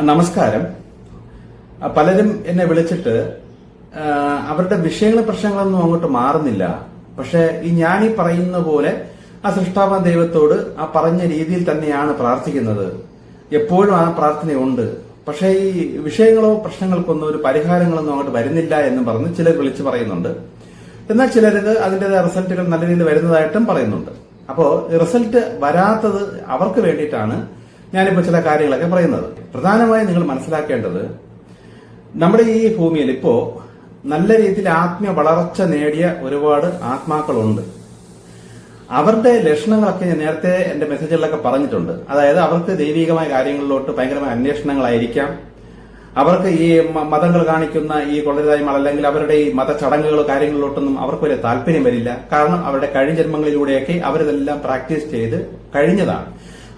നമസ്കാരം. പലരും എന്നെ വിളിച്ചിട്ട് അവരുടെ വിഷയങ്ങളും പ്രശ്നങ്ങളൊന്നും അങ്ങോട്ട് മാറുന്നില്ല. പക്ഷെ ഞാൻ ഈ പറയുന്ന പോലെ ആ സൃഷ്ടാവാൻ ദൈവത്തോട് ആ പറഞ്ഞ രീതിയിൽ തന്നെയാണ് പ്രാർത്ഥിക്കുന്നത്. എപ്പോഴും ആ പ്രാർത്ഥനയുണ്ട്. പക്ഷെ ഈ വിഷയങ്ങളോ പ്രശ്നങ്ങൾക്കൊന്നും ഒരു പരിഹാരങ്ങളൊന്നും അങ്ങോട്ട് വരുന്നില്ല എന്ന് പറഞ്ഞ് ചിലർ വിളിച്ചു പറയുന്നുണ്ട്. എന്നാൽ ചിലർക്ക് അതിന്റേതായ റിസൾട്ടുകൾ നല്ല രീതിയിൽ വരുന്നതായിട്ടും പറയുന്നുണ്ട്. അപ്പോ റിസൾട്ട് വരാത്തത് അവർക്ക് വേണ്ടിയിട്ടാണ് ഞാനിപ്പോൾ ചില കാര്യങ്ങളൊക്കെ പറയുന്നത്. പ്രധാനമായും നിങ്ങൾ മനസ്സിലാക്കേണ്ടത്, നമ്മുടെ ഈ ഭൂമിയിൽ ഇപ്പോ നല്ല രീതിയിൽ ആത്മീയ വളർച്ച നേടിയ ഒരുപാട് ആത്മാക്കളുണ്ട്. അവരുടെ ലക്ഷണങ്ങളൊക്കെ ഞാൻ നേരത്തെ എന്റെ മെസ്സേജുകളിലൊക്കെ പറഞ്ഞിട്ടുണ്ട്. അതായത് അവർക്ക് ദൈവികമായ കാര്യങ്ങളിലോട്ട് ഭയങ്കരമായ അന്വേഷണങ്ങളായിരിക്കാം. അവർക്ക് ഈ മതങ്ങൾ കാണിക്കുന്ന ഈ കൊള്ളരുതായ്മ അല്ലെങ്കിൽ അവരുടെ ഈ മതചടങ്ങുകളോ കാര്യങ്ങളിലോട്ടൊന്നും അവർക്ക് വലിയ താല്പര്യം വരില്ല. കാരണം അവരുടെ കഴിഞ്ഞ ജന്മങ്ങളിലൂടെയൊക്കെ അവരിതെല്ലാം പ്രാക്ടീസ് ചെയ്ത് കഴിഞ്ഞതാണ്.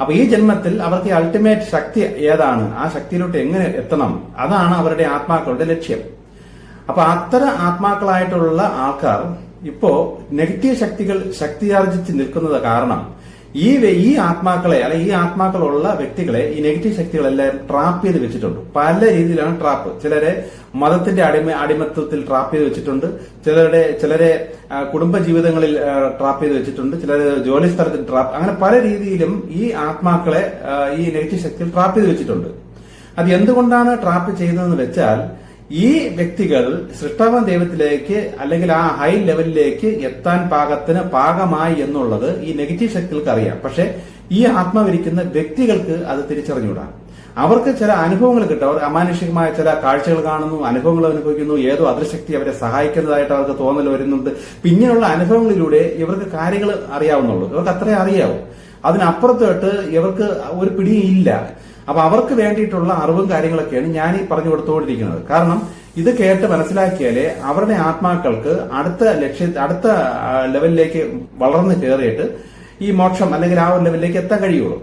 അപ്പൊ ഈ ജന്മത്തിൽ അവർക്ക് ഈ അൾട്ടിമേറ്റ് ശക്തി ഏതാണ്, ആ ശക്തിയിലോട്ട് എങ്ങനെ എത്തണം, അതാണ് അവരുടെ ആത്മാക്കളുടെ ലക്ഷ്യം. അപ്പൊ അത്തരം ആത്മാക്കളായിട്ടുള്ള ആൾക്കാർ ഇപ്പോ നെഗറ്റീവ് ശക്തികൾ ശക്തിയാർജിച്ച് നിൽക്കുന്നത് കാരണം ഈ ആത്മാക്കളെ അല്ലെ ഈ ആത്മാക്കളുള്ള വ്യക്തികളെ ഈ നെഗറ്റീവ് ശക്തികളെല്ലാം ട്രാപ്പ് ചെയ്ത് വെച്ചിട്ടുണ്ട്. പല രീതിയിലാണ് ട്രാപ്പ്. ചിലരെ മതത്തിന്റെ അടിമത്വത്തിൽ ട്രാപ്പ് ചെയ്ത് വെച്ചിട്ടുണ്ട്. ചിലരെ കുടുംബ ജീവിതങ്ങളിൽ ട്രാപ്പ് ചെയ്ത് വെച്ചിട്ടുണ്ട്. ചിലരെ ജോലി സ്ഥലത്തിൽ ട്രാപ്പ്, അങ്ങനെ പല രീതിയിലും ഈ ആത്മാക്കളെ ഈ നെഗറ്റീവ് ശക്തികൾ ട്രാപ്പ് ചെയ്ത് വെച്ചിട്ടുണ്ട്. അത് എന്തുകൊണ്ടാണ് ട്രാപ്പ് ചെയ്യുന്നതെന്ന് വെച്ചാൽ, ഈ വ്യക്തികൾ സൃഷ്ടാവാൻ ദൈവത്തിലേക്ക് അല്ലെങ്കിൽ ആ ഹൈ ലെവലിലേക്ക് എത്താൻ പാകമായി എന്നുള്ളത് ഈ നെഗറ്റീവ് ശക്തികൾക്ക് അറിയാം. പക്ഷെ ഈ ആത്മാവിരിക്കുന്ന വ്യക്തികൾക്ക് അത് തിരിച്ചറിഞ്ഞുകൂടാ. അവർക്ക് ചില അനുഭവങ്ങൾ കിട്ടും. അവർ അമാനുഷികമായ ചില കാഴ്ചകൾ കാണുന്നു, അനുഭവങ്ങൾ അനുഭവിക്കുന്നു, ഏതോ അദൃശക്തി അവരെ സഹായിക്കുന്നതായിട്ട് അവർക്ക് തോന്നൽ വരുന്നുണ്ട്. പിന്നെയുള്ള അനുഭവങ്ങളിലൂടെ ഇവർക്ക് കാര്യങ്ങൾ അറിയാവുന്നുള്ളൂ. ഇവർക്ക് അത്രേ അറിയാവൂ. അതിനപ്പുറത്തോട്ട് ഇവർക്ക് ഒരു പിടിയില്ല. അപ്പൊ അവർക്ക് വേണ്ടിയിട്ടുള്ള അറിവും കാര്യങ്ങളൊക്കെയാണ് ഞാൻ ഈ പറഞ്ഞു കൊടുത്തുകൊണ്ടിരിക്കുന്നത്. കാരണം ഇത് കേട്ട് മനസ്സിലാക്കിയാലേ അവരുടെ ആത്മാക്കൾക്ക് അടുത്ത ലെവലിലേക്ക് വളർന്നു കയറിയിട്ട് ഈ മോക്ഷം അല്ലെങ്കിൽ ആ ഒരു ലെവലിലേക്ക് എത്താൻ കഴിയുള്ളൂ.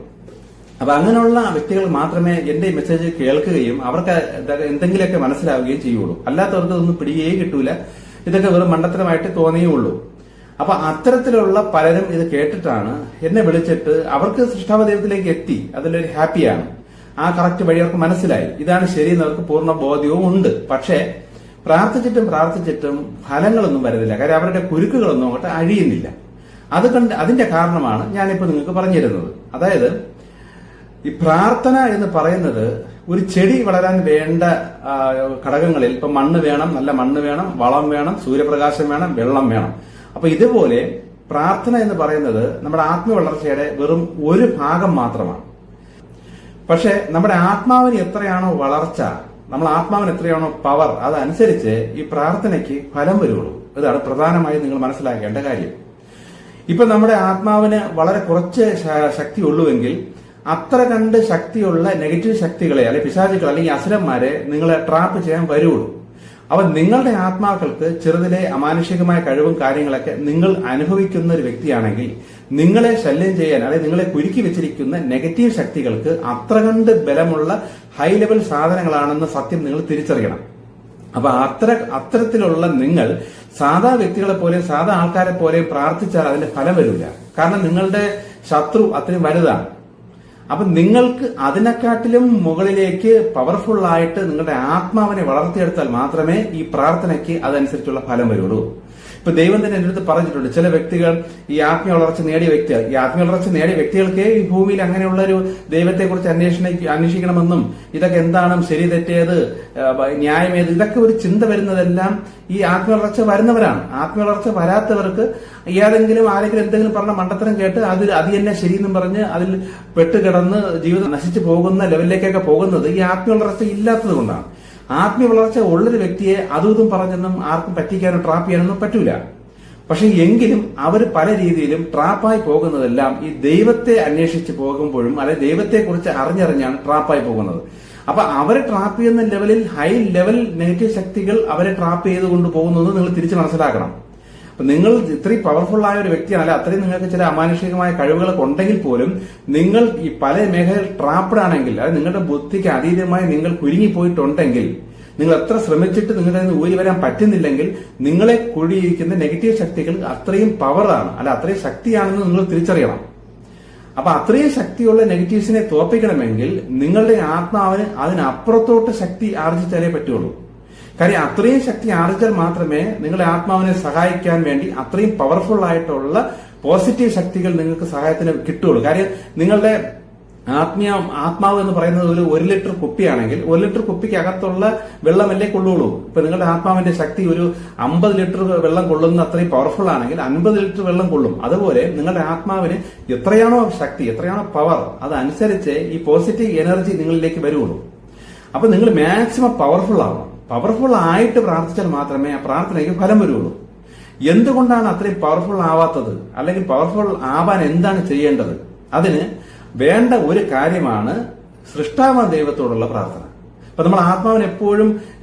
അപ്പൊ അങ്ങനെയുള്ള വ്യക്തികൾ മാത്രമേ എന്റെ ഈ മെസ്സേജ് കേൾക്കുകയും അവർക്ക് എന്തെങ്കിലുമൊക്കെ മനസ്സിലാവുകയും ചെയ്യുള്ളൂ. അല്ലാത്തവർക്ക് ഇതൊന്നും പിടിയേ കിട്ടൂല. ഇതൊക്കെ വെറും മണ്ടത്തരമായിട്ട് തോന്നിയുള്ളൂ. അപ്പൊ അത്തരത്തിലുള്ള പലരും ഇത് കേട്ടിട്ടാണ് എന്നെ വിളിച്ചിട്ട് അവർക്ക് സൃഷ്ടാവ ദൈവത്തിലേക്ക് എത്തി, അതിലൊരു ഹാപ്പിയാണ്, ആ കറക്റ്റ് വഴി അവർക്ക് മനസ്സിലായി, ഇതാണ് ശരിയെന്ന് അവർക്ക് പൂർണ്ണ ബോധ്യവും ഉണ്ട്. പക്ഷേ പ്രാർത്ഥിച്ചിട്ടും ഫലങ്ങളൊന്നും വരുന്നില്ല. കാര്യം അവരുടെ കുരുക്കുകളൊന്നും അങ്ങോട്ട് അഴിയുന്നില്ല. അതിന്റെ കാരണമാണ് ഞാനിപ്പോ നിങ്ങൾക്ക് പറഞ്ഞിരുന്നത്. അതായത് ഈ പ്രാർത്ഥന എന്ന് പറയുന്നത് ഒരു ചെടി വളരാൻ വേണ്ട ഘടകങ്ങളിൽ ഇപ്പൊ മണ്ണ് വേണം, നല്ല മണ്ണ് വേണം, വളം വേണം, സൂര്യപ്രകാശം വേണം, വെള്ളം വേണം. അപ്പൊ ഇതുപോലെ പ്രാർത്ഥന എന്ന് പറയുന്നത് നമ്മുടെ ആത്മീയ വളർച്ചയുടെ വെറും ഒരു ഭാഗം മാത്രമാണ്. പക്ഷെ നമ്മുടെ ആത്മാവിന് എത്രയാണോ വളർച്ച, നമ്മൾ ആത്മാവിന് എത്രയാണോ പവർ, അതനുസരിച്ച് ഈ പ്രാർത്ഥനയ്ക്ക് ഫലം വരുള്ളൂ. ഇതാണ് പ്രധാനമായും നിങ്ങൾ മനസ്സിലാക്കേണ്ട കാര്യം. ഇപ്പൊ നമ്മുടെ ആത്മാവിന് വളരെ കുറച്ച് ശക്തി ഉള്ളുവെങ്കിൽ അത്ര കണ്ട് ശക്തിയുള്ള നെഗറ്റീവ് ശക്തികളെ അല്ലെങ്കിൽ പിശാചുക്കൾ അല്ലെങ്കിൽ അസുരന്മാരെ നിങ്ങളെ ട്രാപ്പ് ചെയ്യാൻ വരുള്ളൂ. അപ്പൊ നിങ്ങളുടെ ആത്മാക്കൾക്ക് ചെറുതിലെ അമാനുഷികമായ കഴിവും കാര്യങ്ങളൊക്കെ നിങ്ങൾ അനുഭവിക്കുന്ന ഒരു വ്യക്തിയാണെങ്കിൽ നിങ്ങളെ ശല്യം ചെയ്യാൻ അല്ലെങ്കിൽ നിങ്ങളെ കുരുക്കി വെച്ചിരിക്കുന്ന നെഗറ്റീവ് ശക്തികൾക്ക് അത്ര കണ്ട് ബലമുള്ള ഹൈ ലെവൽ സാധനങ്ങളാണെന്ന് സത്യം നിങ്ങൾ തിരിച്ചറിയണം. അപ്പൊ അത്തരത്തിലുള്ള നിങ്ങൾ സാധാ വ്യക്തികളെ പോലെയും സാധാ ആൾക്കാരെ പോലെയും പ്രാർത്ഥിച്ചാൽ അതിന്റെ ഫലം വരില്ല. കാരണം നിങ്ങളുടെ ശത്രു അത്രയും വലുതാണ്. അപ്പൊ നിങ്ങൾക്ക് അതിനെക്കാട്ടിലും മുകളിലേക്ക് പവർഫുൾ ആയിട്ട് നിങ്ങളുടെ ആത്മാവിനെ വളർത്തിയെടുത്താൽ മാത്രമേ ഈ പ്രാർത്ഥനയ്ക്ക് അതനുസരിച്ചുള്ള ഫലം വരുള്ളൂ. ഇപ്പൊ ദൈവം തന്നെ എന്റെ അടുത്ത് പറഞ്ഞിട്ടുണ്ട്, ചില വ്യക്തികൾ ഈ ആത്മീയ വളർച്ച നേടിയ വ്യക്തികൾക്ക് ഈ ഭൂമിയിൽ അങ്ങനെയുള്ള ഒരു ദൈവത്തെക്കുറിച്ച് അന്വേഷിക്കണമെന്നും ഇതൊക്കെ എന്താണ് ശരി തെറ്റേത് ന്യായമേത് ഇതൊക്കെ ഒരു ചിന്ത വരുന്നതെല്ലാം ഈ ആത്മീയ വളർച്ച വരുന്നവരാണ്. ആത്മീയ വളർച്ച വരാത്തവർക്ക് ആരെങ്കിലും എന്തെങ്കിലും പറഞ്ഞ മണ്ടത്തരം കേട്ട് അത് തന്നെ ശരിയെന്നും പറഞ്ഞ് അതിൽ പെട്ടുകിടന്ന് ജീവിതം നശിച്ചു പോകുന്ന ലെവലിലേക്കൊക്കെ പോകുന്നത് ഈ ആത്മീയ വളർച്ച ഇല്ലാത്തത് കൊണ്ടാണ്. ആത്മീയ വളർച്ച ഉള്ളൊരു വ്യക്തിയെ അതും പറഞ്ഞൊന്നും ആർക്കും പറ്റിക്കാനോ ട്രാപ്പ് ചെയ്യാനൊന്നും പറ്റൂല. പക്ഷെ എങ്കിലും അവർ പല രീതിയിലും ട്രാപ്പായി പോകുന്നതെല്ലാം ഈ ദൈവത്തെ അന്വേഷിച്ച് പോകുമ്പോഴും അല്ലെങ്കിൽ ദൈവത്തെക്കുറിച്ച് അറിഞ്ഞറിഞ്ഞാണ് ട്രാപ്പായി പോകുന്നത്. അപ്പൊ അവരെ ട്രാപ്പ് ചെയ്യുന്ന ലെവലിൽ ഹൈ ലെവൽ നെഗറ്റീവ് ശക്തികൾ അവരെ ട്രാപ്പ് ചെയ്തുകൊണ്ട് പോകുന്നത് നിങ്ങൾ തിരിച്ചു മനസ്സിലാക്കണം. അപ്പൊ നിങ്ങൾ ഇത്രയും പവർഫുൾ ആയ ഒരു വ്യക്തിയാണ്, അല്ലെ അത്രയും നിങ്ങൾക്ക് ചില അമാനുഷികമായ കഴിവുകളൊക്കെ ഉണ്ടെങ്കിൽ പോലും നിങ്ങൾ ഈ പല മേഖലയിൽ ട്രാപ്ഡ് ആണെങ്കിൽ, അതായത് നിങ്ങളുടെ ബുദ്ധിക്ക് അതീതമായി നിങ്ങൾ കുരുങ്ങിപ്പോയിട്ടുണ്ടെങ്കിൽ, നിങ്ങൾ എത്ര ശ്രമിച്ചിട്ട് നിങ്ങളുടെ ഊരി വരാൻ പറ്റുന്നില്ലെങ്കിൽ നിങ്ങളെ കുഴിയിരിക്കുന്ന നെഗറ്റീവ് ശക്തികൾ അത്രയും പവറാണ്, അല്ല അത്രയും ശക്തിയാണെന്ന് നിങ്ങൾ തിരിച്ചറിയണം. അപ്പൊ അത്രയും ശക്തിയുള്ള നെഗറ്റീവ്സിനെ തോൽപ്പിക്കണമെങ്കിൽ നിങ്ങളുടെ ആത്മാവിന് അതിനപ്പുറത്തോട്ട് ശക്തി ആർജിച്ചാലേ പറ്റുള്ളൂ. കാര്യം അത്രയും ശക്തി ആർജിച്ചാൽ മാത്രമേ നിങ്ങളുടെ ആത്മാവിനെ സഹായിക്കാൻ വേണ്ടി അത്രയും പവർഫുൾ ആയിട്ടുള്ള പോസിറ്റീവ് ശക്തികൾ നിങ്ങൾക്ക് സഹായത്തിന് കിട്ടുള്ളൂ. കാര്യം നിങ്ങളുടെ ആത്മാവ് എന്ന് പറയുന്നത് ഒരു ലിറ്റർ കുപ്പിയാണെങ്കിൽ 1 ലിറ്റർ കുപ്പിക്ക് അകത്തുള്ള വെള്ളമല്ലേ കൊള്ളുള്ളൂ. ഇപ്പൊ നിങ്ങളുടെ ആത്മാവിന്റെ ശക്തി ഒരു 50 ലിറ്റർ വെള്ളം കൊള്ളുന്ന അത്രയും പവർഫുൾ ആണെങ്കിൽ 50 ലിറ്റർ വെള്ളം കൊള്ളും. അതുപോലെ നിങ്ങളുടെ ആത്മാവിന് എത്രയാണോ ശക്തി, എത്രയാണോ പവർ, അതനുസരിച്ച് ഈ പോസിറ്റീവ് എനർജി നിങ്ങളിലേക്ക് വരുള്ളൂ. അപ്പൊ നിങ്ങൾ മാക്സിമം പവർഫുൾ ആവണം. പവർഫുൾ ആയിട്ട് പ്രാർത്ഥിച്ചാൽ മാത്രമേ ആ പ്രാർത്ഥനയ്ക്ക് ഫലം വരുള്ളൂ. എന്തുകൊണ്ടാണ് അത്രയും പവർഫുൾ ആവാത്തത്, അല്ലെങ്കിൽ പവർഫുൾ ആവാൻ എന്താണ് ചെയ്യേണ്ടത്? അതിന് വേണ്ട ഒരു കാര്യമാണ് സൃഷ്ടാവ ദൈവത്തോടുള്ള പ്രാർത്ഥന. അപ്പൊ നമ്മൾ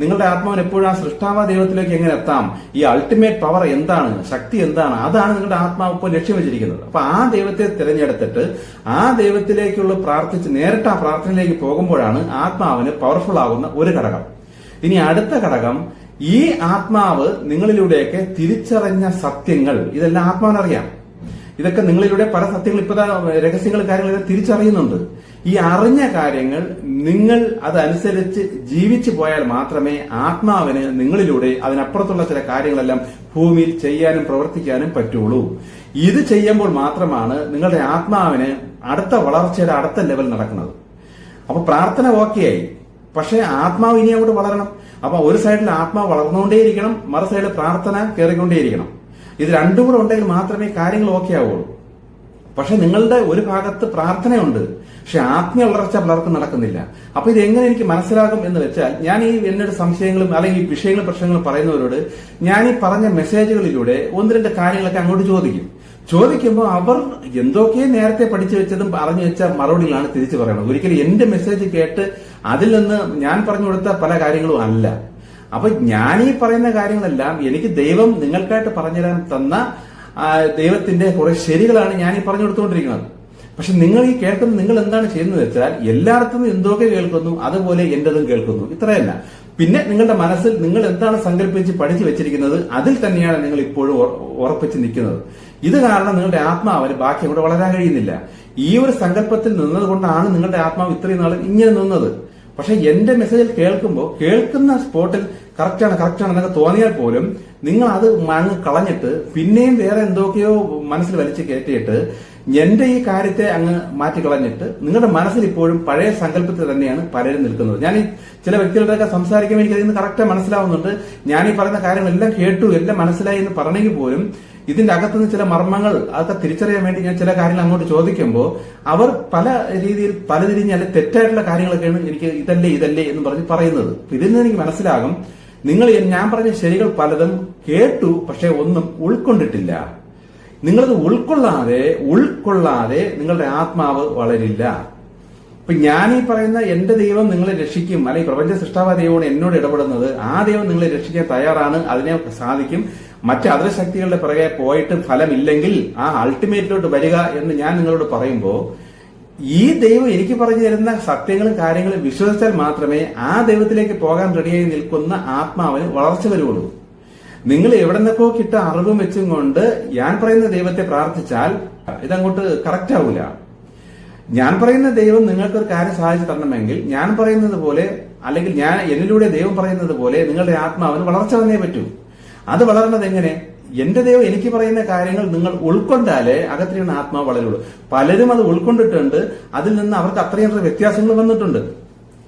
നിങ്ങളുടെ ആത്മാവിന് എപ്പോഴും ആ സൃഷ്ടാവ ദൈവത്തിലേക്ക് എങ്ങനെ എത്താം, ഈ അൾട്ടിമേറ്റ് പവർ എന്താണ്, ശക്തി എന്താണ്, അതാണ് നിങ്ങളുടെ ആത്മാവ് ഇപ്പോൾ ലക്ഷ്യം വെച്ചിരിക്കുന്നത്. അപ്പൊ ആ ദൈവത്തെ തിരഞ്ഞെടുത്തിട്ട് ആ ദൈവത്തിലേക്കുള്ള പ്രാർത്ഥിച്ച് നേരിട്ട് ആ പ്രാർത്ഥനയിലേക്ക് പോകുമ്പോഴാണ് ആത്മാവിന് പവർഫുൾ ആകുന്ന ഒരു ഘടകം. ഇനി അടുത്ത ഘടകം, ഈ ആത്മാവ് നിങ്ങളിലൂടെയൊക്കെ തിരിച്ചറിഞ്ഞ സത്യങ്ങൾ, ഇതെല്ലാം ആത്മാവിനറിയാം. ഇതൊക്കെ നിങ്ങളിലൂടെ പല സത്യങ്ങൾ, ഇപ്പൊ രഹസ്യങ്ങൾ, കാര്യങ്ങൾ തിരിച്ചറിയുന്നുണ്ട്. ഈ അറിഞ്ഞ കാര്യങ്ങൾ നിങ്ങൾ അതനുസരിച്ച് ജീവിച്ചു പോയാൽ മാത്രമേ ആത്മാവിന് നിങ്ങളിലൂടെ അതിനപ്പുറത്തുള്ള ചില കാര്യങ്ങളെല്ലാം ഭൂമിയിൽ ചെയ്യാനും പ്രവർത്തിക്കാനും പറ്റുള്ളൂ. ഇത് ചെയ്യുമ്പോൾ മാത്രമാണ് നിങ്ങളുടെ ആത്മാവിന് അടുത്ത വളർച്ചയുടെ അടുത്ത ലെവൽ നടക്കുന്നത്. അപ്പൊ പ്രാർത്ഥന ഓക്കെയായി, പക്ഷെ ആത്മാവ് ഇനി അങ്ങോട്ട് വളരണം. അപ്പൊ ഒരു സൈഡിൽ ആത്മാവ് വളർന്നുകൊണ്ടേയിരിക്കണം, മറു സൈഡിൽ പ്രാർത്ഥന കയറിക്കൊണ്ടേയിരിക്കണം. ഇത് രണ്ടും കൂടെ ഉണ്ടെങ്കിൽ മാത്രമേ കാര്യങ്ങൾ ഓക്കെ ആവുള്ളൂ. പക്ഷെ നിങ്ങളുടെ ഒരു ഭാഗത്ത് പ്രാർത്ഥനയുണ്ട്, പക്ഷെ ആത്മീയ വളർച്ച പലർക്കും നടക്കുന്നില്ല. അപ്പൊ ഇത് എങ്ങനെ എനിക്ക് മനസ്സിലാകും എന്ന് വെച്ചാൽ, ഞാൻ ഈ എന്നോട് സംശയങ്ങളും അല്ലെങ്കിൽ വിഷയങ്ങളും പ്രശ്നങ്ങളും പറയുന്നവരോട് ഞാൻ ഈ പറഞ്ഞ മെസ്സേജുകളിലൂടെ 1-2 കാര്യങ്ങളൊക്കെ അങ്ങോട്ട് ചോദിക്കുമ്പോൾ അവർ എന്തൊക്കെ നേരത്തെ പഠിച്ചു വെച്ചതും പറഞ്ഞു വെച്ച മറുപടികളാണ് തിരിച്ചു പറയുന്നത്. ഒരിക്കലും എന്റെ മെസ്സേജ് കേട്ട് അതിൽ നിന്ന് ഞാൻ പറഞ്ഞു കൊടുത്ത പല കാര്യങ്ങളും അല്ല. അപ്പൊ ഞാൻ ഈ പറയുന്ന കാര്യങ്ങളെല്ലാം എനിക്ക് ദൈവം നിങ്ങൾക്കായിട്ട് പറഞ്ഞുതരാൻ തന്ന ദൈവത്തിന്റെ കുറെ ശരികളാണ് ഞാൻ ഈ പറഞ്ഞു കൊടുത്തുകൊണ്ടിരിക്കുന്നത്. പക്ഷെ നിങ്ങൾ ഈ കേൾക്കുന്ന, നിങ്ങൾ എന്താണ് ചെയ്യുന്നത് വെച്ചാൽ എല്ലായിടത്തും എന്തൊക്കെ കേൾക്കുന്നു അതുപോലെ എന്റേതും കേൾക്കുന്നു, ഇത്രയല്ല. പിന്നെ നിങ്ങളുടെ മനസ്സിൽ നിങ്ങൾ എന്താണ് സങ്കല്പിച്ച് പഠിച്ചു വെച്ചിരിക്കുന്നത് അതിൽ തന്നെയാണ് നിങ്ങൾ ഇപ്പോഴും ഉറപ്പിച്ച് നിൽക്കുന്നത്. ഇത് കാരണം നിങ്ങളുടെ ആത്മാവിന് ബാക്കി അങ്ങോട്ട് വളരാൻ കഴിയുന്നില്ല. ഈ ഒരു സങ്കല്പത്തിൽ നിന്നത് കൊണ്ടാണ് നിങ്ങളുടെ ആത്മാവ് ഇത്രയും നാൾ ഇങ്ങനെ നിന്നത്. പക്ഷെ എന്റെ മെസ്സേജിൽ കേൾക്കുമ്പോൾ കേൾക്കുന്ന സ്പോട്ടിൽ കറക്റ്റാണ് എന്നൊക്കെ തോന്നിയാൽ പോലും നിങ്ങൾ അത് അങ്ങ് കളഞ്ഞിട്ട് പിന്നെയും വേറെ എന്തൊക്കെയോ മനസ്സിൽ വലിച്ചു കയറ്റിയിട്ട് എന്റെ ഈ കാര്യത്തെ അങ്ങ് മാറ്റിക്കളഞ്ഞിട്ട് നിങ്ങളുടെ മനസ്സിൽ ഇപ്പോഴും പഴയ സങ്കല്പത്തിൽ തന്നെയാണ് പലരും നിൽക്കുന്നത്. ഞാൻ ഈ ചില വ്യക്തികളുടെയൊക്കെ സംസാരിക്കുമ്പോൾ എനിക്ക് അതിന് കറക്റ്റ് മനസ്സിലാവുന്നുണ്ട്. ഞാൻ ഈ പറയുന്ന കാര്യങ്ങളെല്ലാം കേട്ടു, എല്ലാം മനസ്സിലായി എന്ന് പറഞ്ഞെങ്കിൽ പോലും ഇതിന്റെ അകത്തുനിന്ന് ചില മർമ്മങ്ങൾ അതൊക്കെ തിരിച്ചറിയാൻ വേണ്ടി ഞാൻ ചില കാര്യങ്ങൾ അങ്ങോട്ട് ചോദിക്കുമ്പോൾ അവർ പല രീതിയിൽ പലതിരിഞ്ഞ് അല്ലെങ്കിൽ തെറ്റായിട്ടുള്ള കാര്യങ്ങളൊക്കെയാണ് എനിക്ക് ഇതല്ലേ എന്ന് പറഞ്ഞ് പറയുന്നത്. ഇതിൽ നിന്ന് എനിക്ക് മനസ്സിലാകും, ഞാൻ പറഞ്ഞ ശരികൾ പലതും കേട്ടു, പക്ഷെ ഒന്നും ഉൾക്കൊണ്ടിട്ടില്ല. നിങ്ങളത് ഉൾക്കൊള്ളാതെ നിങ്ങളുടെ ആത്മാവ് വളരില്ല. ഇപ്പൊ ഞാൻ ഈ പറയുന്ന എന്റെ ദൈവം നിങ്ങളെ രക്ഷിക്കും, അല്ലെങ്കിൽ പ്രപഞ്ച സൃഷ്ടാവ ദൈവമാണ് എന്നോട് ഇടപെടുന്നത്, ആ ദൈവം നിങ്ങളെ രക്ഷിക്കാൻ തയ്യാറാണ്, അതിനെ സാധിക്കും. മറ്റ് അതരശക്തികളുടെ പിറകെ പോയിട്ട് ഫലമില്ലെങ്കിൽ ആ അൾട്ടിമേറ്റിലോട്ട് വരിക എന്ന് ഞാൻ നിങ്ങളോട് പറയുമ്പോൾ, ഈ ദൈവം എനിക്ക് പറഞ്ഞു തരുന്ന സത്യങ്ങളും കാര്യങ്ങളും വിശ്വസിച്ചാൽ മാത്രമേ ആ ദൈവത്തിലേക്ക് പോകാൻ റെഡിയായി നിൽക്കുന്ന ആത്മാവിന് വളർച്ച വരുള്ളൂ. നിങ്ങൾ എവിടെ നിന്നൊക്കെ കിട്ട അറിവും വെച്ചും കൊണ്ട് ഞാൻ പറയുന്ന ദൈവത്തെ പ്രാർത്ഥിച്ചാൽ ഇതങ്ങോട്ട് കറക്റ്റ് ആവൂല. ഞാൻ പറയുന്ന ദൈവം നിങ്ങൾക്കൊരു കാര്യം സാധിച്ചു തരണമെങ്കിൽ ഞാൻ പറയുന്നത് പോലെ, അല്ലെങ്കിൽ എന്നിലൂടെ ദൈവം പറയുന്നത് പോലെ നിങ്ങളുടെ ആത്മാവിന് വളർച്ച വന്നേ പറ്റൂ. അത് വളർന്നത് എങ്ങനെ? എന്റെ ദൈവം എനിക്ക് പറയുന്ന കാര്യങ്ങൾ നിങ്ങൾ ഉൾക്കൊണ്ടാലേ അകത്തിരുന്ന ആത്മാവ് വളരുള്ളൂ. പലരും അത് ഉൾക്കൊണ്ടിട്ടുണ്ട്, അതിൽ നിന്ന് അവർക്ക് അത്രയേറെ വ്യത്യാസങ്ങൾ വന്നിട്ടുണ്ട്.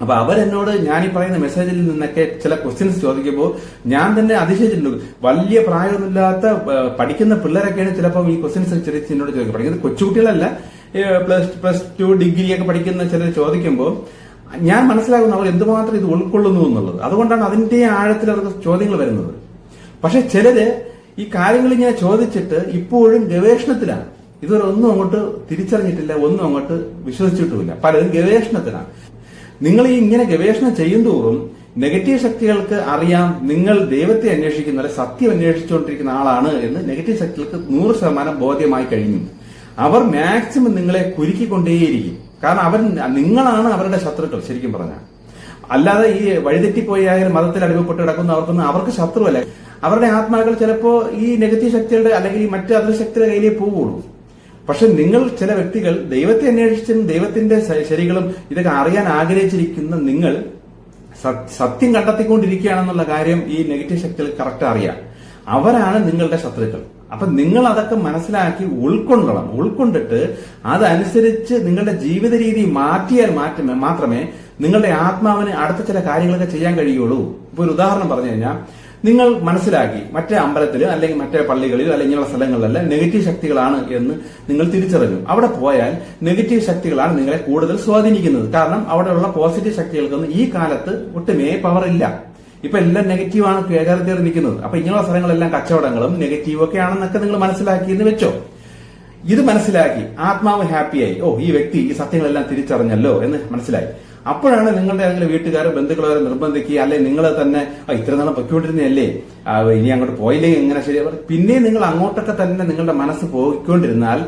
അപ്പൊ അവരെന്നോട് ഞാൻ ഈ പറയുന്ന മെസ്സേജിൽ നിന്നൊക്കെ ചില ക്വസ്റ്റ്യൻസ് ചോദിക്കുമ്പോൾ ഞാൻ തന്നെ അതിശയിച്ചിട്ടുണ്ട്. വലിയ പ്രായമൊന്നുമില്ലാത്ത പഠിക്കുന്ന പിള്ളേരൊക്കെയാണ് ചിലപ്പോൾ ഈ ക്വസ്റ്റ്യൻസ് എന്നോട് ചോദിക്കുക. പഠിക്കുന്നത് കൊച്ചുകുട്ടികളല്ല, പ്ലസ് 2 ഡിഗ്രി ഒക്കെ പഠിക്കുന്ന ചിലർ ചോദിക്കുമ്പോൾ ഞാൻ മനസ്സിലാകുന്നു അവർ എന്തുമാത്രം ഇത് ഉൾക്കൊള്ളുന്നു എന്നുള്ളത്. അതുകൊണ്ടാണ് അതിന്റെ ആഴത്തിൽ അവർക്ക് ചോദ്യങ്ങൾ വരുന്നത്. പക്ഷെ ചിലര് ഈ കാര്യങ്ങൾ ഇങ്ങനെ ചോദിച്ചിട്ട് ഇപ്പോഴും ഗവേഷണത്തിലാണ്. ഇതുവരെ ഒന്നും അങ്ങോട്ട് തിരിച്ചറിഞ്ഞിട്ടില്ല, ഒന്നും അങ്ങോട്ട് വിശ്വസിച്ചിട്ടുമില്ല. പലരും ഗവേഷണത്തിലാണ്. നിങ്ങൾ ഈ ഇങ്ങനെ ഗവേഷണം ചെയ്യുന്തോറും നെഗറ്റീവ് ശക്തികൾക്ക് അറിയാം നിങ്ങൾ ദൈവത്തെ അന്വേഷിക്കുന്ന, സത്യം അന്വേഷിച്ചുകൊണ്ടിരിക്കുന്ന ആളാണ് എന്ന് നെഗറ്റീവ് ശക്തികൾക്ക് 100% ബോധ്യമായി കഴിഞ്ഞു. അവർ മാക്സിമം നിങ്ങളെ കുരുക്കിക്കൊണ്ടേയിരിക്കും. കാരണം നിങ്ങളാണ് അവരുടെ ശത്രുക്കൾ ശരിക്കും പറഞ്ഞാൽ. അല്ലാതെ ഈ വഴിതെറ്റിപ്പോയാലും മതത്തിൽ അടിമപ്പെട്ട് കിടക്കുന്ന അവർക്ക് ശത്രുവല്ല. അവരുടെ ആത്മാക്കൾ ചിലപ്പോ ഈ നെഗറ്റീവ് ശക്തികളുടെ അല്ലെങ്കിൽ ഈ മറ്റു അതർ ശക്തിയുടെ കയ്യിലേ പോവുള്ളൂ. പക്ഷെ നിങ്ങൾ ചില വ്യക്തികൾ ദൈവത്തെ അന്വേഷിച്ചും ദൈവത്തിന്റെ ശരികളും ഇതൊക്കെ അറിയാൻ ആഗ്രഹിച്ചിരിക്കുന്ന നിങ്ങൾ സത്യം കണ്ടെത്തിക്കൊണ്ടിരിക്കുകയാണെന്നുള്ള കാര്യം ഈ നെഗറ്റീവ് ശക്തികൾ കറക്റ്റ് അറിയാം. അവരാണ് നിങ്ങളുടെ ശത്രുക്കൾ. അപ്പൊ നിങ്ങൾ അതൊക്കെ മനസ്സിലാക്കി ഉൾക്കൊണ്ടിട്ട് അതനുസരിച്ച് നിങ്ങളുടെ ജീവിത രീതി മാറ്റിയാൽ മാത്രമേ നിങ്ങളുടെ ആത്മാവിന് അടുത്ത ചില കാര്യങ്ങളൊക്കെ ചെയ്യാൻ കഴിയുള്ളൂ. ഇപ്പൊ ഒരു ഉദാഹരണം പറഞ്ഞു കഴിഞ്ഞാൽ, നിങ്ങൾ മനസ്സിലാക്കി മറ്റേ അമ്പലത്തിൽ അല്ലെങ്കിൽ മറ്റേ പള്ളികളിൽ അല്ലെങ്കിൽ ഇങ്ങനെയുള്ള സ്ഥലങ്ങളിലെല്ലാം നെഗറ്റീവ് ശക്തികളാണ് എന്ന് നിങ്ങൾ തിരിച്ചറിഞ്ഞു. അവിടെ പോയാൽ നെഗറ്റീവ് ശക്തികളാണ് നിങ്ങളെ കൂടുതൽ സ്വാധീനിക്കുന്നത്. കാരണം അവിടെയുള്ള പോസിറ്റീവ് ശക്തികൾക്കൊന്നും ഈ കാലത്ത് ഒട്ടുമേ പവർ ഇല്ല. ഇപ്പൊ എല്ലാം നെഗറ്റീവാണ് കയറി നിൽക്കുന്നത്. അപ്പൊ ഇങ്ങനെയുള്ള സ്ഥലങ്ങളെല്ലാം കച്ചവടങ്ങളും നെഗറ്റീവും ഒക്കെ ആണെന്നൊക്കെ നിങ്ങൾ മനസ്സിലാക്കിയെന്ന് വെച്ചോ. ഇത് മനസ്സിലാക്കി ആത്മാവ് ഹാപ്പിയായി. ഈ വ്യക്തി ഈ സത്യങ്ങളെല്ലാം തിരിച്ചറിഞ്ഞല്ലോ എന്ന് മനസ്സിലായി. അപ്പോഴാണ് നിങ്ങളുടെ ഏതെങ്കിലും വീട്ടുകാരോ ബന്ധുക്കളോ നിർബന്ധിക്കുക, അല്ലെങ്കിൽ നിങ്ങൾ തന്നെ ഇത്ര നാളെ പൊയ്ക്കൊണ്ടിരുന്നതല്ലേ, ഇനി അങ്ങോട്ട് പോയില്ലെങ്കിൽ എങ്ങനെ ശരിയാ. പിന്നെ നിങ്ങൾ അങ്ങോട്ടൊക്കെ തന്നെ നിങ്ങളുടെ മനസ്സ് പോയിക്കൊണ്ടിരുന്നാൽ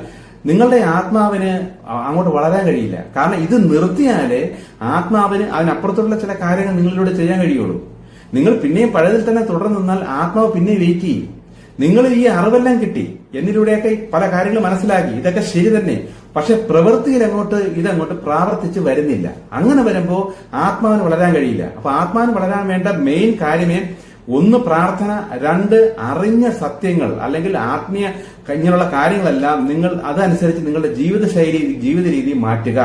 നിങ്ങളുടെ ആത്മാവിന് അങ്ങോട്ട് വളരാൻ കഴിയില്ല. കാരണം ഇത് നിർത്തിയാലേ ആത്മാവിന് അതിനപ്പുറത്തുള്ള ചില കാര്യങ്ങൾ നിങ്ങളിലൂടെ ചെയ്യാൻ കഴിയുള്ളൂ. നിങ്ങൾ പിന്നെയും പഴയതിൽ തന്നെ തുടർന്ന് നിന്നാൽ ആത്മാവ് പിന്നെയും വെയിറ്റ് ചെയ്യും. നിങ്ങൾ ഈ അറിവെല്ലാം കിട്ടി, എന്നിലൂടെയൊക്കെ പല കാര്യങ്ങൾ മനസ്സിലാക്കി, ഇതൊക്കെ ശരി തന്നെ. പക്ഷെ പ്രവൃത്തിയിൽ ഇതങ്ങോട്ട് പ്രാവർത്തിച്ച് വരുന്നില്ല. അങ്ങനെ വരുമ്പോ ആത്മാവിന് വളരാൻ കഴിയില്ല. അപ്പൊ ആത്മാവിന് വളരാൻ വേണ്ട മെയിൻ കാര്യമേ 1 പ്രാർത്ഥന, 2 അറിഞ്ഞ സത്യങ്ങൾ അല്ലെങ്കിൽ ആത്മീയ ഇങ്ങനെയുള്ള കാര്യങ്ങളെല്ലാം നിങ്ങൾ അതനുസരിച്ച് നിങ്ങളുടെ ജീവിത രീതി മാറ്റുക.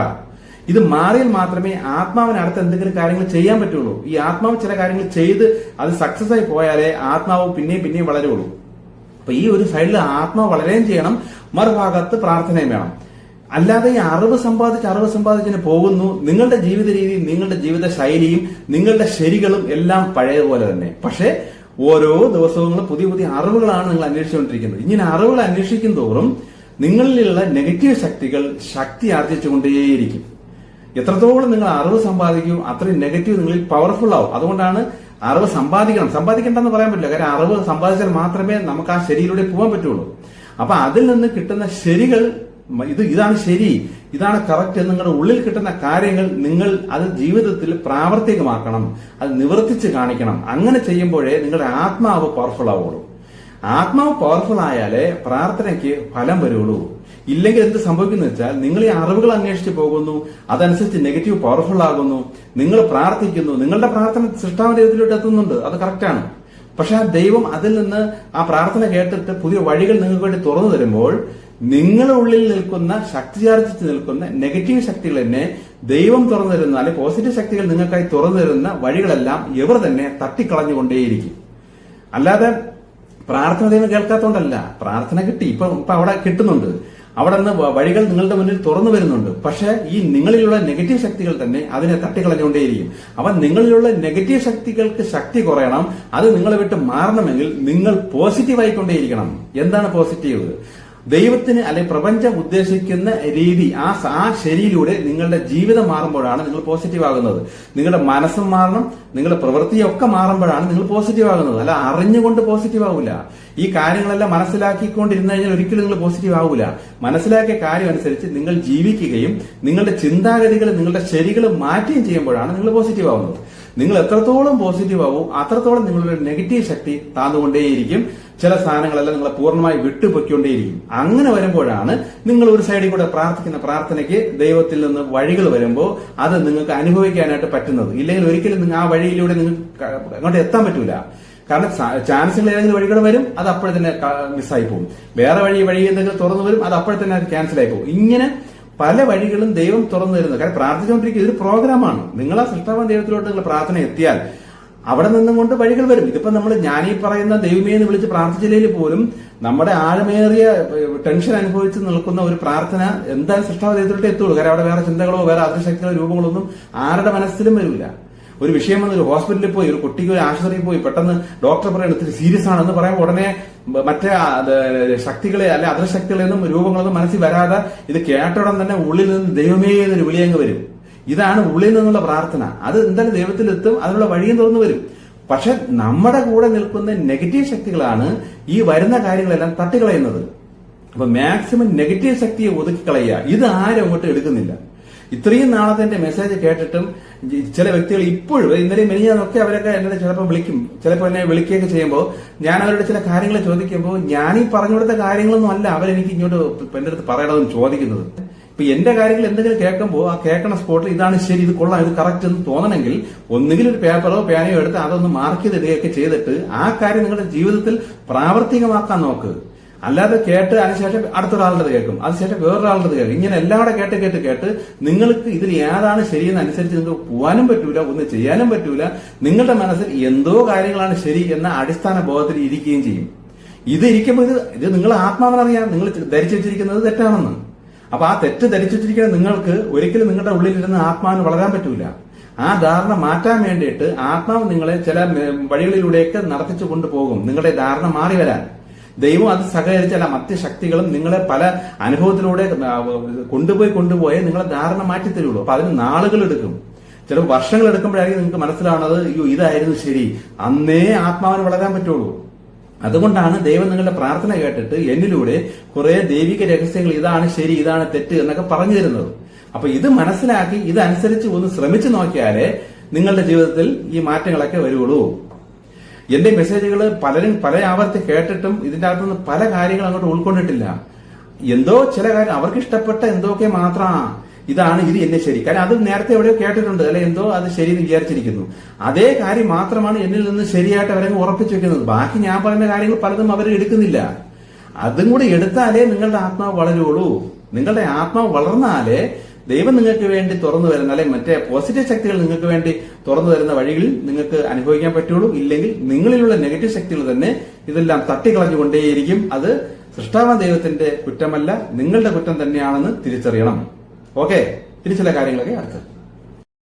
ഇത് മാറിയാൽ മാത്രമേ ആത്മാവിന് അടുത്ത് എന്തെങ്കിലും കാര്യങ്ങൾ ചെയ്യാൻ പറ്റുള്ളൂ. ഈ ആത്മാവ് ചില കാര്യങ്ങൾ ചെയ്ത് അത് സക്സസ് ആയി പോയാലേ ആത്മാവ് പിന്നെയും വളരുള്ളൂ. അപ്പൊ ഈ ഒരു സൈഡിൽ ആത്മാവ് വളരുകയും ചെയ്യണം, മറുഭാഗത്ത് പ്രാർത്ഥനയും വേണം. അല്ലാതെ ഈ അറിവ് സമ്പാദിച്ചിന് പോകുന്നു. നിങ്ങളുടെ ജീവിത രീതി, നിങ്ങളുടെ ജീവിത ശൈലിയും നിങ്ങളുടെ ശരികളും എല്ലാം പഴയതുപോലെ തന്നെ. പക്ഷെ ഓരോ ദിവസവും പുതിയ അറിവുകളാണ് നിങ്ങൾ അന്വേഷിച്ചുകൊണ്ടിരിക്കുന്നത്. ഇങ്ങനെ അറിവുകൾ അന്വേഷിക്കും തോറും നിങ്ങളിലുള്ള നെഗറ്റീവ് ശക്തികൾ ശക്തി ആർജിച്ചുകൊണ്ടേയിരിക്കും. എത്രത്തോളം നിങ്ങൾ അറിവ് സമ്പാദിക്കും അത്രയും നെഗറ്റീവ് നിങ്ങളിൽ പവർഫുൾ ആവും. അതുകൊണ്ടാണ് അറിവ് സമ്പാദിക്കണ്ടെന്ന് പറയാൻ പറ്റില്ല. കാരണം അറിവ് സമ്പാദിച്ചാൽ മാത്രമേ നമുക്ക് ആ ശരിയിലൂടെ പോകാൻ പറ്റുള്ളൂ. അപ്പൊ അതിൽ നിന്ന് കിട്ടുന്ന ശരികൾ, ഇതാണ് ശരി, ഇതാണ് കറക്റ്റ് എന്ന് നിങ്ങളുടെ ഉള്ളിൽ കിട്ടുന്ന കാര്യങ്ങൾ നിങ്ങൾ അത് ജീവിതത്തിൽ പ്രാവർത്തികമാക്കണം, അത് നിവർത്തിച്ച് കാണിക്കണം. അങ്ങനെ ചെയ്യുമ്പോഴേ നിങ്ങളുടെ ആത്മാവ് പവർഫുൾ ആവുള്ളൂ. ആത്മാവ് പവർഫുൾ ആയാലേ പ്രാർത്ഥനയ്ക്ക് ഫലം വരുള്ളൂ. ഇല്ലെങ്കിൽ എന്ത് സംഭവിക്കുന്നു വെച്ചാൽ, നിങ്ങൾ ഈ അറിവുകൾ അന്വേഷിച്ച് പോകുന്നു, അതനുസരിച്ച് നെഗറ്റീവ് പവർഫുൾ ആകുന്നു. നിങ്ങൾ പ്രാർത്ഥിക്കുന്നു, നിങ്ങളുടെ പ്രാർത്ഥന സൃഷ്ടാവിന്റെ ദൈവത്തിലോട്ട് എത്തുന്നുണ്ട്, അത് കറക്റ്റാണ്. പക്ഷെ ആ ദൈവം അതിൽ നിന്ന് ആ പ്രാർത്ഥന കേട്ടിട്ട് പുതിയ വഴികൾ നിങ്ങൾക്ക് വേണ്ടി തുറന്നു തരുമ്പോൾ നിങ്ങളുടെ ഉള്ളിൽ നിൽക്കുന്ന ശക്തിയാർജിച്ച് നിൽക്കുന്ന നെഗറ്റീവ് ശക്തികൾ തന്നെ ദൈവം തുറന്നു തരുന്ന അല്ലെങ്കിൽ പോസിറ്റീവ് ശക്തികൾ നിങ്ങൾക്കായി തുറന്നു തരുന്ന വഴികളെല്ലാം ഇവർ തന്നെ തട്ടിക്കളഞ്ഞുകൊണ്ടേയിരിക്കും. അല്ലാതെ പ്രാർത്ഥന ദൈവം കേൾക്കാത്തോണ്ടല്ല, പ്രാർത്ഥന കിട്ടി, ഇപ്പൊ അവിടെ കിട്ടുന്നുണ്ട്, അവിടെ നിന്ന് വഴികൾ നിങ്ങളുടെ മുന്നിൽ തുറന്നു വരുന്നുണ്ട്. പക്ഷെ ഈ നിങ്ങളിലുള്ള നെഗറ്റീവ് ശക്തികൾ തന്നെ അതിനെ തട്ടിക്കളഞ്ഞുകൊണ്ടേയിരിക്കും. അപ്പൊ നിങ്ങളിലുള്ള നെഗറ്റീവ് ശക്തികൾക്ക് ശക്തി കുറയണം, അത് നിങ്ങളെ വിട്ട് മാറണമെങ്കിൽ നിങ്ങൾ പോസിറ്റീവ് ആയിക്കൊണ്ടേയിരിക്കണം. എന്താണ് പോസിറ്റീവ്? ദൈവത്തിന് അല്ലെങ്കിൽ പ്രപഞ്ചം ഉദ്ദേശിക്കുന്ന രീതി, ആ ശരിയിലൂടെ നിങ്ങളുടെ ജീവിതം മാറുമ്പോഴാണ് നിങ്ങൾ പോസിറ്റീവ് ആകുന്നത്. നിങ്ങളുടെ മനസ്സും മാറണം, നിങ്ങളുടെ പ്രവൃത്തിയൊക്കെ മാറുമ്പോഴാണ് നിങ്ങൾ പോസിറ്റീവ് ആകുന്നത്. അല്ല അറിഞ്ഞുകൊണ്ട് പോസിറ്റീവ് ആവില്ല. ഈ കാര്യങ്ങളെല്ലാം മനസ്സിലാക്കിക്കൊണ്ടിരുന്നു കഴിഞ്ഞാൽ ഒരിക്കലും നിങ്ങൾ പോസിറ്റീവ് ആവില്ല. മനസ്സിലാക്കിയ കാര്യം അനുസരിച്ച് നിങ്ങൾ ജീവിക്കുകയും നിങ്ങളുടെ ചിന്താഗതികൾ, നിങ്ങളുടെ ശരികൾ മാറ്റുകയും ചെയ്യുമ്പോഴാണ് നിങ്ങൾ പോസിറ്റീവ് ആവുന്നത്. നിങ്ങൾ എത്രത്തോളം പോസിറ്റീവ് ആവും അത്രത്തോളം നിങ്ങളുടെ നെഗറ്റീവ് ശക്തി താന്നുകൊണ്ടേയിരിക്കും. ചില സാധനങ്ങളെല്ലാം നിങ്ങളെ പൂർണ്ണമായി വിട്ടുപൊയ്ക്കൊണ്ടേയിരിക്കും. അങ്ങനെ വരുമ്പോഴാണ് നിങ്ങൾ ഒരു സൈഡിൽ കൂടെ പ്രാർത്ഥിക്കുന്ന പ്രാർത്ഥനയ്ക്ക് ദൈവത്തിൽ നിന്ന് വഴികൾ വരുമ്പോൾ അത് നിങ്ങൾക്ക് അനുഭവിക്കാനായിട്ട് പറ്റുന്നത്. ഇല്ലെങ്കിൽ ഒരിക്കലും ആ വഴിയിലൂടെ നിങ്ങൾക്ക് അങ്ങോട്ട് എത്താൻ പറ്റൂല. കാരണം ചാൻസുകൾ ഏതെങ്കിലും വഴികൾ വരും, അത് അപ്പോഴെ തന്നെ മിസ്സായി പോകും. വേറെ വഴി എന്തെങ്കിലും തുറന്നു വരും, അത് അപ്പോഴെ തന്നെ ക്യാൻസൽ ആയി പോകും. ഇങ്ങനെ പല വഴികളും ദൈവം തുറന്നു തരുന്നത്. കാരണം പ്രാർത്ഥിച്ചുകൊണ്ടിരിക്കുക ഇതൊരു പ്രോഗ്രാമാണ്. നിങ്ങൾ ആ സൃഷ്ടാവാൻ ദൈവത്തിലോട്ട് നിങ്ങൾ പ്രാർത്ഥന എത്തിയാൽ അവിടെ നിന്നുകൊണ്ട് വഴികൾ വരും. ഇതിപ്പോ ഞാനീ പറയുന്ന ദൈവമേ എന്ന് വിളിച്ച് പ്രാർത്ഥിച്ചില്ലെങ്കിൽ പോലും നമ്മുടെ ആഴമേറിയ ടെൻഷൻ അനുഭവിച്ച് നിൽക്കുന്ന ഒരു പ്രാർത്ഥന എന്തായാലും സൃഷ്ടാവ് ദൈവത്തിലോട്ട് എത്തുള്ളൂ. കാരണം അവിടെ വേറെ ചിന്തകളോ വേറെ അതിശക്തികളോ രൂപങ്ങളൊന്നും ആരുടെ മനസ്സിലും വരില്ല. ഒരു വിഷയം വന്ന് ഒരു ഹോസ്പിറ്റലിൽ പോയി, ഒരു കുട്ടിക്ക് ഒരു ആശുപത്രിയിൽ പോയി പെട്ടെന്ന് ഡോക്ടർ പറയുന്നത് ഇത്തിരി സീരിയസ് ആണെന്ന് പറയുമ്പോൾ ഉടനെ മറ്റേ ശക്തികളെ അല്ലെ അദൃശക്തികളെന്നും രൂപങ്ങളൊന്നും മനസ്സിൽ വരാതെ ഇത് കേട്ടോടൻ തന്നെ ഉള്ളിൽ നിന്ന് ദൈവമേ എന്നൊരു വിളിയങ്ങ് വരും. ഇതാണ് ഉള്ളിൽ നിന്നുള്ള പ്രാർത്ഥന. അത് എന്തായാലും ദൈവത്തിലെത്തും, അതിനുള്ള വഴിയും തുറന്നു വരും. പക്ഷെ നമ്മുടെ കൂടെ നിൽക്കുന്ന നെഗറ്റീവ് ശക്തികളാണ് ഈ വരുന്ന കാര്യങ്ങളെല്ലാം തട്ടിക്കളയുന്നത്. അപ്പൊ മാക്സിമം നെഗറ്റീവ് ശക്തിയെ ഒതുക്കിക്കളയുക. ഇത് ആരും അങ്ങോട്ട് എടുക്കുന്നില്ല. ഇത്രയും നാളത്തെ എന്റെ മെസ്സേജ് കേട്ടിട്ടും ചില വ്യക്തികൾ ഇപ്പോഴും ഇന്നലെയും മെനിഞ്ഞാന്നൊക്കെ അവരൊക്കെ എന്നെ ചിലപ്പോൾ വിളിക്കും, ചിലപ്പോൾ എന്നെ വിളിക്കുകയൊക്കെ ചെയ്യുമ്പോൾ ഞാൻ അവരുടെ ചില കാര്യങ്ങൾ ചോദിക്കുമ്പോൾ ഞാൻ ഈ പറഞ്ഞു കൊടുത്ത കാര്യങ്ങളൊന്നും അല്ല അവരെനിക്ക് ഇങ്ങോട്ട് എന്റെ അടുത്ത് പറയണമെന്ന് ചോദിക്കുന്നത്. ഇപ്പൊ എന്റെ കാര്യങ്ങൾ എന്തെങ്കിലും കേൾക്കുമ്പോൾ ആ കേൾക്കണ സ്പോട്ടിൽ ഇതാണ് ശരി, ഇത് കൊള്ളാം, ഇത് കറക്റ്റ് എന്ന് തോന്നണമെങ്കിൽ ഒന്നുകിൽ ഒരു പേപ്പറോ പേനയോ എടുത്ത് അതൊന്ന് മാർക്ക് ചെയ്തിടുകയൊക്കെ ചെയ്തിട്ട് ആ കാര്യം നിങ്ങളുടെ ജീവിതത്തിൽ പ്രാവർത്തികമാക്കാൻ നോക്ക്. അല്ലാതെ കേട്ട് അതിനുശേഷം അടുത്തൊരാളുടെ കേൾക്കും, അതിനുശേഷം വേറൊരാളുടെ കേൾക്കും, ഇങ്ങനെ എല്ലാവരുടെ കേട്ട് നിങ്ങൾക്ക് ഇതിൽ ഏതാണ് ശരിയെന്ന് അനുസരിച്ച് നിങ്ങൾക്ക് പോകാനും പറ്റൂല, ഒന്നും ചെയ്യാനും പറ്റൂല. നിങ്ങളുടെ മനസ്സിൽ എന്തോ കാര്യങ്ങളാണ് ശരി എന്ന അടിസ്ഥാന ബോധത്തിൽ ഇരിക്കുകയും ചെയ്യും. ഇത് ഇരിക്കുമ്പോൾ ഇത് നിങ്ങൾ ആത്മാവിനറിയാം നിങ്ങൾ ധരിച്ചു വെച്ചിരിക്കുന്നത് തെറ്റാണെന്ന്. അപ്പൊ ആ തെറ്റ് ധരിച്ചു വെച്ചിരിക്കുന്ന നിങ്ങൾക്ക് ഒരിക്കലും നിങ്ങളുടെ ഉള്ളിലിരുന്ന് ആത്മാവിന് വളരാൻ പറ്റൂല. ആ ധാരണ മാറ്റാൻ വേണ്ടിയിട്ട് ആത്മാവ് നിങ്ങളെ ചില വഴികളിലൂടെയൊക്കെ നടത്തിച്ചു കൊണ്ടുപോകും, നിങ്ങളുടെ ധാരണ മാറി വരാൻ. ദൈവം അത് സഹകരിച്ച മറ്റ് ശക്തികളും നിങ്ങളെ പല അനുഭവത്തിലൂടെ കൊണ്ടുപോയി നിങ്ങളെ ധാരണ മാറ്റിത്തരുള്ളൂ. അപ്പൊ അതിന് നാളുകൾ എടുക്കും, ചില വർഷങ്ങൾ എടുക്കുമ്പോഴായിരിക്കും നിങ്ങൾക്ക് മനസ്സിലാവുന്നത് അയ്യോ ഇതായിരുന്നു ശരി, അന്നേ ആത്മാവിന് വളരാൻ പറ്റുള്ളൂ. അതുകൊണ്ടാണ് ദൈവം നിങ്ങളുടെ പ്രാർത്ഥന കേട്ടിട്ട് എന്നിലൂടെ കുറെ ദൈവിക രഹസ്യങ്ങൾ ഇതാണ് ശരി ഇതാണ് തെറ്റ് എന്നൊക്കെ പറഞ്ഞു തരുന്നത്. അപ്പൊ ഇത് മനസ്സിലാക്കി ഇതനുസരിച്ച് ഒന്ന് ശ്രമിച്ചു നോക്കിയാലേ നിങ്ങളുടെ ജീവിതത്തിൽ ഈ മാറ്റങ്ങളൊക്കെ വരുള്ളൂ. എന്റെ മെസ്സേജുകൾ പലരും പല ആവർത്തി കേട്ടിട്ടും ഇതിന്റെ അകത്തുനിന്ന് പല കാര്യങ്ങൾ അങ്ങോട്ട് ഉൾക്കൊണ്ടിട്ടില്ല. എന്തോ ചില കാര്യം അവർക്ക് ഇഷ്ടപ്പെട്ട എന്തൊക്കെ മാത്രമാണ് ഇതാണ് ഇത് എന്നെ ശരി, കാരണം അത് നേരത്തെ എവിടെയോ കേട്ടിട്ടുണ്ട്, അല്ലെ എന്തോ അത് ശരി എന്ന് വിചാരിച്ചിരിക്കുന്നു. അതേ കാര്യം മാത്രമാണ് എന്നിൽ നിന്ന് ശരിയായിട്ട് അവരങ്ങ് ഉറപ്പിച്ചു വെക്കുന്നത്. ബാക്കി ഞാൻ പറയുന്ന കാര്യങ്ങൾ പലതും അവർ എടുക്കുന്നില്ല. അതും കൂടി എടുത്താലേ നിങ്ങളുടെ ആത്മാവ് വളരുള്ളൂ. നിങ്ങളുടെ ആത്മാവ് വളർന്നാലേ ദൈവം നിങ്ങൾക്ക് വേണ്ടി തുറന്നു വരുന്ന അല്ലെങ്കിൽ മറ്റേ പോസിറ്റീവ് ശക്തികൾ നിങ്ങൾക്ക് വേണ്ടി തുറന്നു വരുന്ന വഴികളിൽ നിങ്ങൾക്ക് അനുഭവിക്കാൻ പറ്റുള്ളൂ. ഇല്ലെങ്കിൽ നിങ്ങളിലുള്ള നെഗറ്റീവ് ശക്തികൾ തന്നെ ഇതെല്ലാം തട്ടിക്കളഞ്ഞുകൊണ്ടേയിരിക്കും. അത് സൃഷ്ടാവായ ദൈവത്തിന്റെ കുറ്റമല്ല, നിങ്ങളുടെ കുറ്റം തന്നെയാണെന്ന് തിരിച്ചറിയണം. ഓക്കെ, ഇനി ചില കാര്യങ്ങളൊക്കെ അടുത്ത്